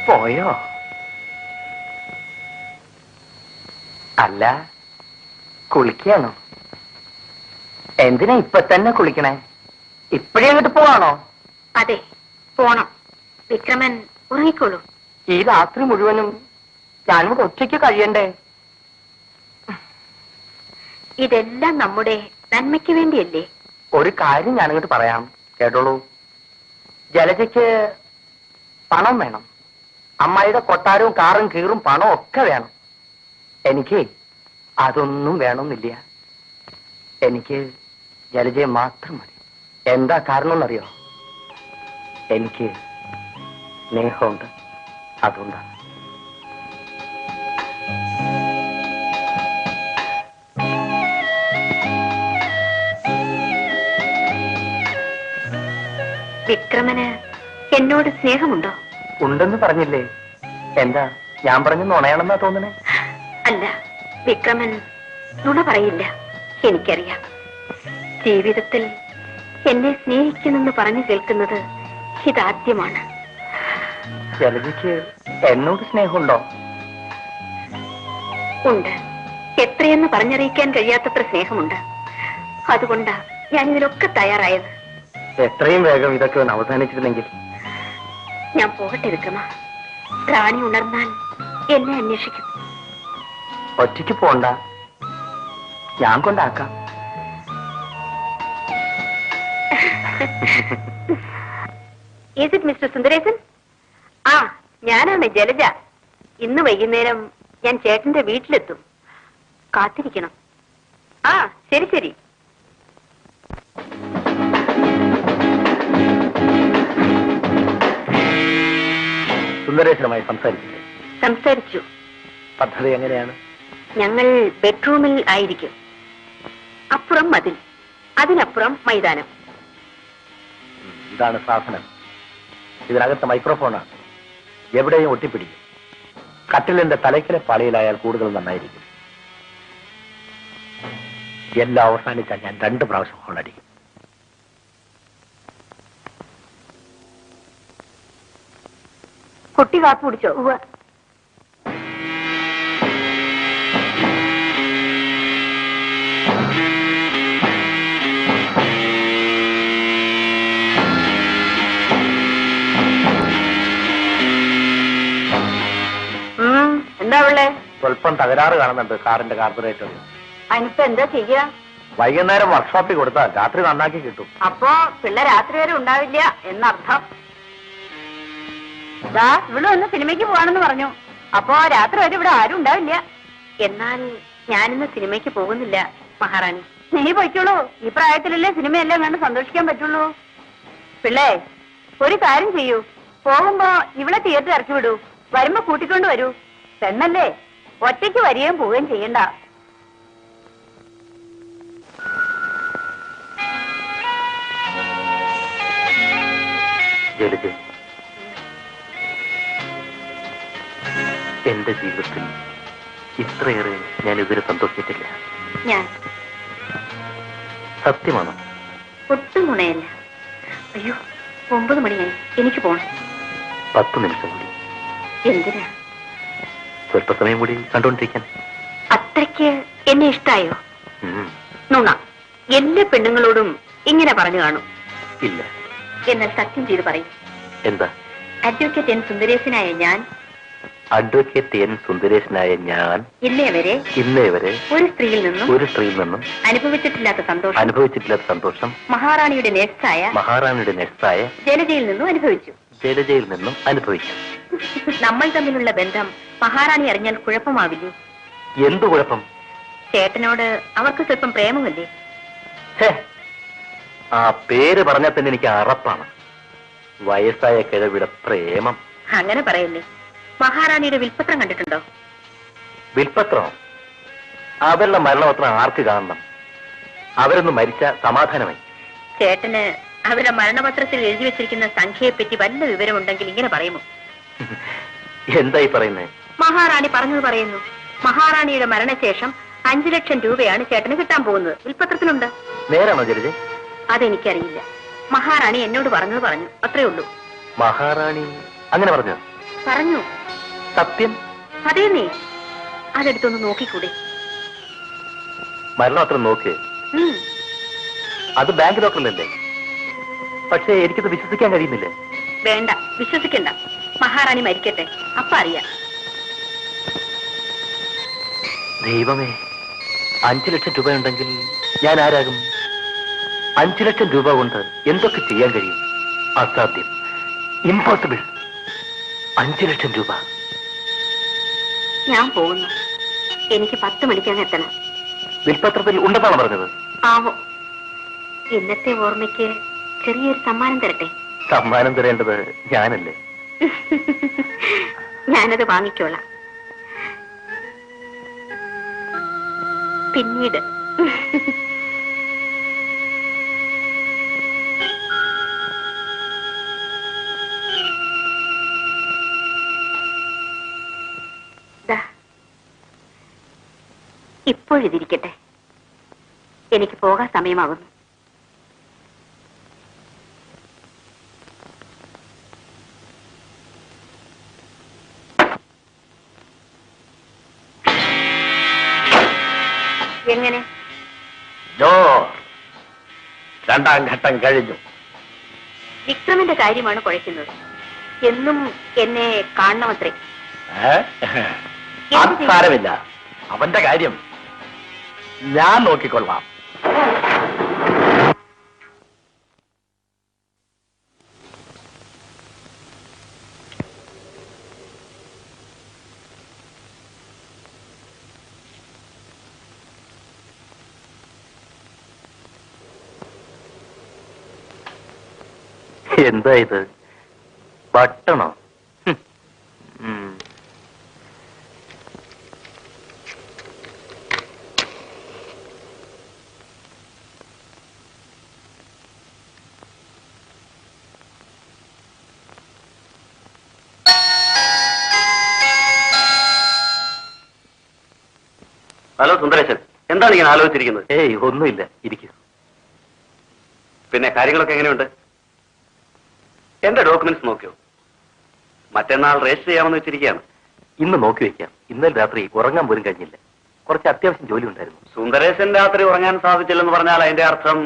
പോയോ? അല്ല, കുളിക്കാണോ? എന്തിനാ ഇപ്പൊ തന്നെ കുളിക്കണേ? ഇപ്പഴേ അങ്ങോട്ട് പോവാണോ? അതെ, പോണം. വിക്രമൻ ഉറങ്ങിക്കോളൂ. ഈ രാത്രി മുഴുവനും ഞാനിവിടെ ഒറ്റയ്ക്ക് കഴിയണ്ടേ? ഇതെല്ലാം നമ്മുടെ നന്മയ്ക്ക് വേണ്ടിയല്ലേ? ഒരു കാര്യം ഞാനിങ്ങോട്ട് പറയാം, കേട്ടോളൂ. ജലജയ്ക്ക് പണം വേണം. അമ്മായിയുടെ കൊട്ടാരവും കാറും കീറും പണവും ഒക്കെ വേണം. എനിക്ക് അതൊന്നും വേണമെന്നില്ല. എനിക്ക് ജലജയെ മാത്രം മതി. എന്താ കാരണം എന്നറിയോ? എനിക്ക് സ്നേഹമുണ്ട്, അതുകൊണ്ടാണ്. വിക്രമന് എന്നോട് സ്നേഹമുണ്ടോ? ഉണ്ടെന്ന് പറഞ്ഞില്ലേ? എന്താ ഞാൻ പറഞ്ഞു നുണയാണെന്നാ തോന്നണേ? അല്ല, വിക്രമൻ നുണ പറയില്ല. എനിക്കറിയാം. ജീവിതത്തിൽ എന്നെ സ്നേഹിക്കുന്നെന്ന് പറഞ്ഞു കേൾക്കുന്നത് ഇതാദ്യമാണ്. ജലജയ്ക്ക് എന്നോട് സ്നേഹമുണ്ടോ? ഉണ്ട്. എത്രയെന്ന് പറഞ്ഞറിയിക്കാൻ കഴിയാത്തത്ര സ്നേഹമുണ്ട്. അതുകൊണ്ടാ ഞാൻ ഇതിനൊക്കെ തയ്യാറായത്. എത്രയും വേഗം ഇതൊക്കെ ഒന്ന് അവസാനിച്ചിരുന്നെങ്കിൽ. ഞാൻ പോകട്ടെ വിക്രമ. റാണി ഉണർന്നാൽ എന്നെ അന്വേഷിക്കും. ഒറ്റയ്ക്ക് പോണ്ട, ഞാൻ കൊണ്ടാക്കാം. Is it mister Sundaresan? ആ, ഞാനാണ് ജലജ. ഇന്ന് വൈകുന്നേരം ഞാൻ ചേട്ടന്റെ വീട്ടിലെത്തും. കാത്തിരിക്കണം. ആ, ശരി ശരി. സുന്ദരേശനുമായി സംസാരിച്ചില്ലേ? സംസാരിച്ചു. പദ്ധതി എങ്ങനെയാണ്? ഞങ്ങൾ ബെഡ്റൂമിൽ ആയിരിക്കും. അപ്പുറം മതിൽ, അതിനപ്പുറം മൈതാനം. ഇതാണ് സാധനം. ഇതിനകത്ത് മൈക്രോഫോണാണ്. എവിടെയും ഒട്ടിപ്പിടിക്കും. കട്ടിലിന്റെ തലയ്ക്കിലെ പാളിയിലായാൽ കൂടുതൽ നന്നായിരിക്കും. എല്ലാം അവസാനിച്ചാൽ ഞാൻ 2 പ്രാവശ്യം ഹോണടിക്കും. കുട്ടി കാപ്പി കുടിച്ചോ? എന്താ ഉള്ളേ? സ്വല്പം തകരാറ് കാണുന്നുണ്ട് കാറിന്റെ കാർബറേറ്റർ. അതിനിപ്പോ എന്താ ചെയ്യാ? വൈകുന്നേരം വർക്ക്ഷോപ്പിൽ കൊടുത്താൽ രാത്രി നന്നാക്കി കിട്ടും. അപ്പോ പിള്ളേർ രാത്രി വരെ ഉണ്ടാവില്ല എന്നർത്ഥം. ഇവിടെ ഒന്ന് സിനിമയ്ക്ക് പോവാണെന്ന് പറഞ്ഞു. അപ്പോ രാത്രി വരെ ഇവിടെ ആരും ഉണ്ടാവില്ല. എന്നാൽ ഞാനിന്ന് സിനിമയ്ക്ക് പോകുന്നില്ല മഹാറാണി. നീ പോയിക്കോളൂ. ഈ പ്രായത്തിലല്ലേ സിനിമയെല്ലാം കണ്ട് സന്തോഷിക്കാൻ പറ്റുള്ളൂ. പിള്ളേ, ഒരു കാര്യം ചെയ്യൂ. പോകുമ്പോ ഇവിടെ തിയേറ്റർ ഇറക്കി വിടൂ. വരുമ്പോ കൂട്ടിക്കൊണ്ട് വരൂ. പെണ്ണല്ലേ, ഒറ്റയ്ക്ക് വരികയും പോവുകയും ചെയ്യണ്ട. എന്റെ ജീവിതത്തിൽ ഇത്രയേറെ ഞാൻ ഇതുവരെ സന്തോഷിച്ചിട്ടില്ല. ഞാൻ സത്യമാണോ? ഒട്ടും ഗുണയല്ല. അയ്യോ, 9 മണിയായി. എനിക്ക് പോണം. 10 നിമിഷം കൂടി. എന്തിനാ? സ്വല്പസമയം കൂടി കണ്ടുകൊണ്ടിരിക്കാൻ. അത്രയ്ക്ക് എന്നെ ഇഷ്ടായോ? നുണ. എല്ലാ പെണ്ണുങ്ങളോടും ഇങ്ങനെ പറഞ്ഞു കാണും. ഇല്ല. എന്നാൽ സത്യം ചെയ്ത് പറയും. എന്താ? അഡ്വക്കേറ്റ് എൻ സുന്ദരേശനായ ഞാൻ ഇന്നേ വരെ ഒരു സ്ത്രീയിൽ നിന്നും അനുഭവിച്ചിട്ടില്ലാത്ത സന്തോഷം മഹാറാണിയുടെ നേഴ്സായ ജലജയിൽ നിന്നും അനുഭവിച്ചു. നമ്മൾ തമ്മിലുള്ള ബന്ധം മഹാറാണി അറിഞ്ഞാൽ കുഴപ്പമാവില്ലേ? എന്തു കുഴപ്പം? ചേട്ടനോട് അവർക്ക് സ്വല്പം പ്രേമമല്ലേ? ആ പേര് പറഞ്ഞാൽ തന്നെ എനിക്ക് അറപ്പാണ്. വയസ്സായ കിഴവിടെ പ്രേമം. അങ്ങനെ പറയല്ലേ. മഹാറാണിയുടെ വിൽപ്പത്രം കണ്ടിട്ടുണ്ടോ? വിൽപ്പത്രമോ? അവരുടെ മരണപത്രം ആർക്ക് കാണണം? അവരൊന്ന് മരിച്ച സമാധാനമായി. ചേട്ടന് അവരുടെ മരണപത്രത്തിൽ എഴുതി വെച്ചിരിക്കുന്ന സംഖ്യയെപ്പറ്റി വല്ല വിവരമുണ്ടെങ്കിൽ ഇങ്ങനെ പറയുമോ? എന്തായി പറയുന്നേ? മഹാറാണി പറഞ്ഞത് പറയുന്നു. മഹാറാണിയുടെ മരണശേഷം 5 ലക്ഷം രൂപയാണ് ചേട്ടന് കിട്ടാൻ പോകുന്നത്. വിൽപത്രത്തിലുണ്ട്. നേരാണോ ജലജ? അതെനിക്കറിയില്ല. മഹാറാണി എന്നോട് പറഞ്ഞത് പറഞ്ഞു, അത്രേ ഉള്ളൂ. മഹാറാണി അങ്ങനെ പറഞ്ഞു? പറഞ്ഞു. സത്യം? അതേന്നേ. അതെടുത്തൊന്ന് നോക്കിക്കൂടെ? മരണം അത്ര നോക്ക്. അത് ബാങ്ക് ലോക്കറിലല്ലേ? പക്ഷേ എനിക്കത് വിശ്വസിക്കാൻ കഴിയുന്നില്ല. വേണ്ട, വിശ്വസിക്കണ്ട. മഹാറാണി മരിക്കട്ടെ, അപ്പ അറിയാം. ദൈവമേ, 5 ലക്ഷം രൂപ ഉണ്ടെങ്കിൽ ഞാൻ ആരാകും? 5 ലക്ഷം രൂപ കൊണ്ട് എന്തൊക്കെ ചെയ്യാൻ കഴിയും? അസാധ്യം, ഇമ്പോസിബിൾ. 5 ലക്ഷം രൂപ. ഞാൻ പോകുന്നു. എനിക്ക് 10 മണിക്കങ്ങ് എത്തണം. വിൽപത്രത്തിൽ ഉണ്ടെന്നാണ് പറഞ്ഞത്. ആവോ. ഇന്നത്തെ ഓർമ്മയ്ക്ക് ചെറിയൊരു സമ്മാനം തരട്ടെ? സമ്മാനം തരേണ്ടത് ഞാനല്ലേ? ഞാനത് വാങ്ങിക്കോളാം. പിന്നീട്. ഇപ്പോഴിതിരിക്കട്ടെ. എനിക്ക് പോകാൻ സമയമാകുന്നു. എങ്ങനെ? രണ്ടാം ഘട്ടം കഴിഞ്ഞു. വിക്രമിന്റെ കാര്യമാണ് കുഴയ്ക്കുന്നത്. എന്നും എന്നെ കാണണമത്രേ. സാരമില്ല, അവന്റെ കാര്യം ഞാൻ നോക്കിക്കൊള്ളാം. എന്താ ഇത്? ബട്ടണോ? ഹലോ സുന്ദരേശൻ, എന്താണ് ഇങ്ങനെ ആലോചിച്ചിരിക്കുന്നത്? ഏയ് ഒന്നുമില്ല, ഇരിക്കും. പിന്നെ കാര്യങ്ങളൊക്കെ എങ്ങനെയുണ്ട്? എന്റെ ഡോക്യുമെന്റ്സ് നോക്കിയോ? മറ്റന്നാൾ രജിസ്റ്റർ ചെയ്യാമെന്ന് വെച്ചിരിക്കുകയാണ്. ഇന്ന് നോക്കി വെക്കാം. ഇന്നലെ രാത്രി ഉറങ്ങാൻ പോലും കഴിഞ്ഞില്ല. കുറച്ച് അത്യാവശ്യം ജോലി ഉണ്ടായിരുന്നു. സുന്ദരേശൻ രാത്രി ഉറങ്ങാൻ സാധിച്ചില്ലെന്ന് പറഞ്ഞാൽ അതിന്റെ അർത്ഥം